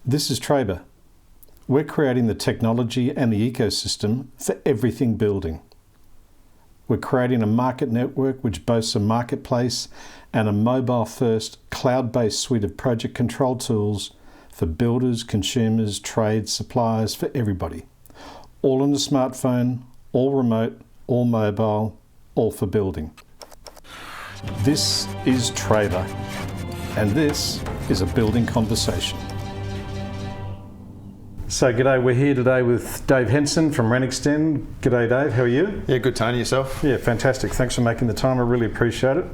This is Trabr. We're creating the technology and the ecosystem for everything building. We're creating a market network which boasts a marketplace and a mobile-first, cloud-based suite of project control tools for builders, consumers, trades, suppliers, for everybody. All on a smartphone, all remote, all mobile, all for building. This is Trabr, and this is a building conversation. So g'day, we're here today with Dave Henson from Renxtend. G'day Dave, how are you? Yeah, good Tony, yourself? Yeah, fantastic. Thanks for making the time, I really appreciate it.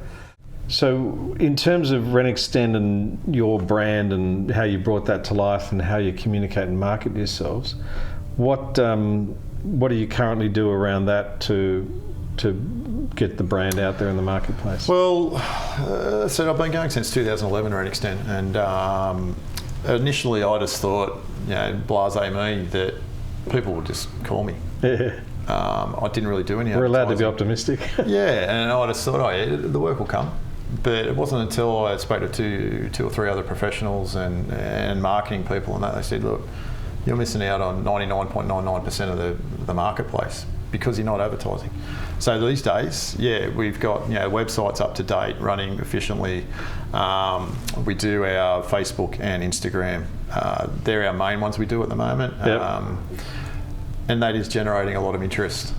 So in terms of Renxtend and your brand and how you brought that to life and how you communicate and market yourselves, what do you currently do around that to get the brand out there in the marketplace? Well, so I've been going since 2011 Renxtend, and initially I just thought, blasé me, that people would just call me. Yeah. I didn't really do any We're allowed to be advertising. optimistic. Yeah, and I just thought, the work will come. But it wasn't until I spoke to two or three other professionals and marketing people, and they said, look, you're missing out on 99.99% of the marketplace because you're not advertising. So these days, we've got websites up to date, running efficiently. We do our Facebook and Instagram. They're our main ones we do at the moment. Yep. And that is generating a lot of interest.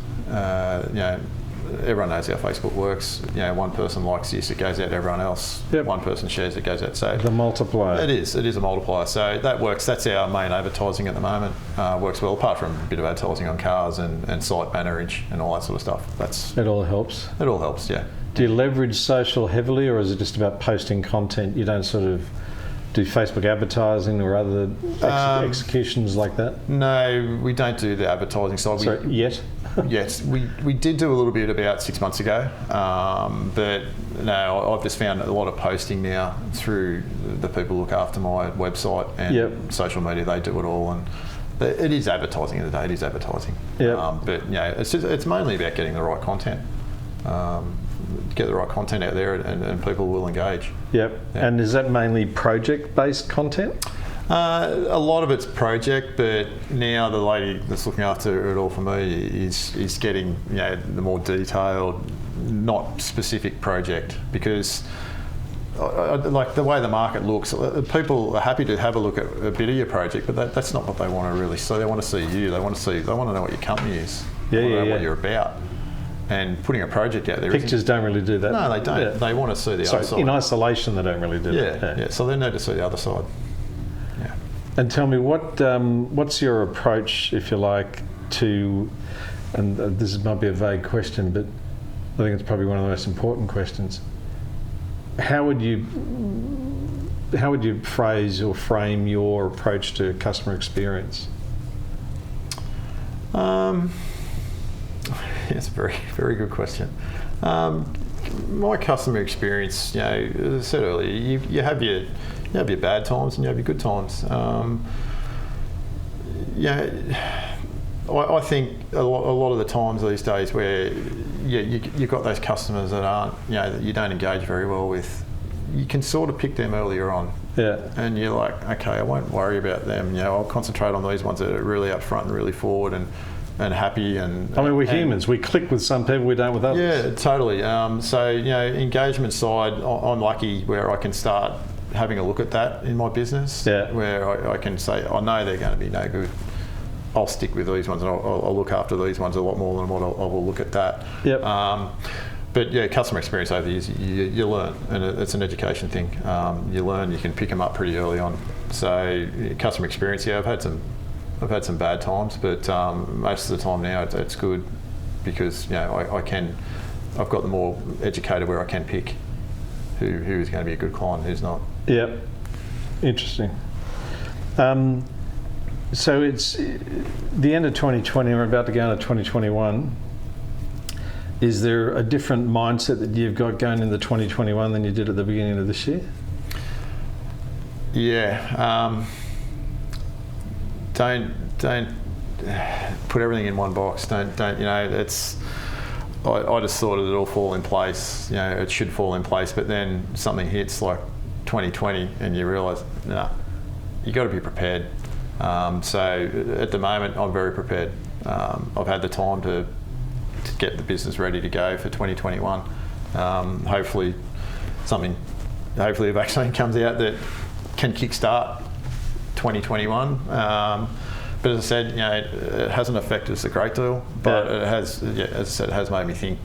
Everyone knows how Facebook works. One person likes this, it goes out to everyone else. Yep. One person shares, it goes out. So The multiplier. it is a multiplier. So that works. That's our main advertising at the moment. Works well, apart from a bit of advertising on cars and site bannerage and all that sort of stuff. It all helps. It all helps, yeah. Do you leverage social heavily, or is it just about posting content? You don't sort of do Facebook advertising or other executions like that? No, we don't do the advertising side. Sorry, yet? Yes, we did do a little bit about 6 months ago, but no, I've just found a lot of posting now through the people who look after my website and social media. They do it all, and it is advertising in the day. It is advertising. Yep. But it's mainly about getting the right content. Get the right content out there, and people will engage. Yep. Yeah. And is that mainly project-based content? A lot of it's project, but now the lady that's looking after it all for me is getting the more detailed, not specific project, because like the way the market looks, people are happy to have a look at a bit of your project, but that's not what they want to really see. They want to see you. They want to know what your company is. They want to know what you're about. And putting a project out there. Pictures don't really do that. No, they don't. Yeah. They want to see the other side. In isolation, they don't really do that. Yeah. So they need to see the other side. Yeah. And tell me, what's your approach, if you like, to, and this might be a vague question, but I think it's probably one of the most important questions. How would you phrase or frame your approach to customer experience? It's a very, very good question. My customer experience, as I said earlier, you have your bad times and you have your good times. I think a lot of the times these days where you've got those customers that aren't, that you don't engage very well with, you can sort of pick them earlier on. Yeah. And you're like, okay, I won't worry about them. I'll concentrate on these ones that are really upfront and really forward and happy. And I mean, we're humans. We click with some people, we don't with others. Yeah, totally. So engagement side, I'm lucky where I can start having a look at that in my business. Yeah. Where I can say, I know they're going to be no good. I'll stick with these ones, and I'll look after these ones a lot more than what I will look at that. Yep. But customer experience over the years, you learn, and it's an education thing. You learn, you can pick them up pretty early on. So customer experience, I've had some bad times, but most of the time now it's good because I've got the more educated where I can pick who is going to be a good client and who's not. Yep. Interesting. So it's the end of 2020, we're about to go into 2021. Is there a different mindset that you've got going into 2021 than you did at the beginning of this year? Yeah. Don't put everything in one box. Don't. It's. I just thought it'd all fall in place. It should fall in place, but then something hits like 2020, and you realise, you got to be prepared. So at the moment, I'm very prepared. I've had the time to get the business ready to go for 2021. Hopefully a vaccine comes out that can kickstart 2021. But as I said, it hasn't affected us a great deal, but it has, as I said, it has made me think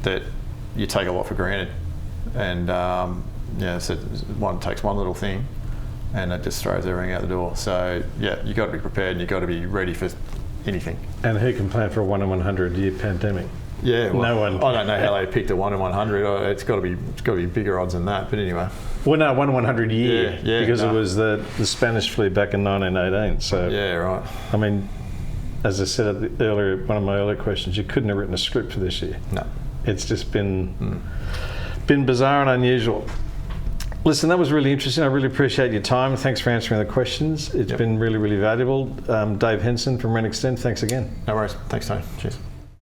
that you take a lot for granted. And so one takes one little thing and it just throws everything out the door. So you got to be prepared and you got to be ready for anything. And who can plan for a 1 in 100 year pandemic? Yeah, well, no one. I don't know how they picked a 1 in 100. It's got to be bigger odds than that. But anyway. Well, no, 1 in 100 year, because it was the Spanish flu back in 1918. So yeah, right. I mean, as I said one of my earlier questions, you couldn't have written a script for this year. No, it's just been bizarre and unusual. Listen, that was really interesting. I really appreciate your time. Thanks for answering the questions. It's been really, really valuable. Dave Henson from Renxtend, thanks again. No worries. Thanks, Tony. Cheers.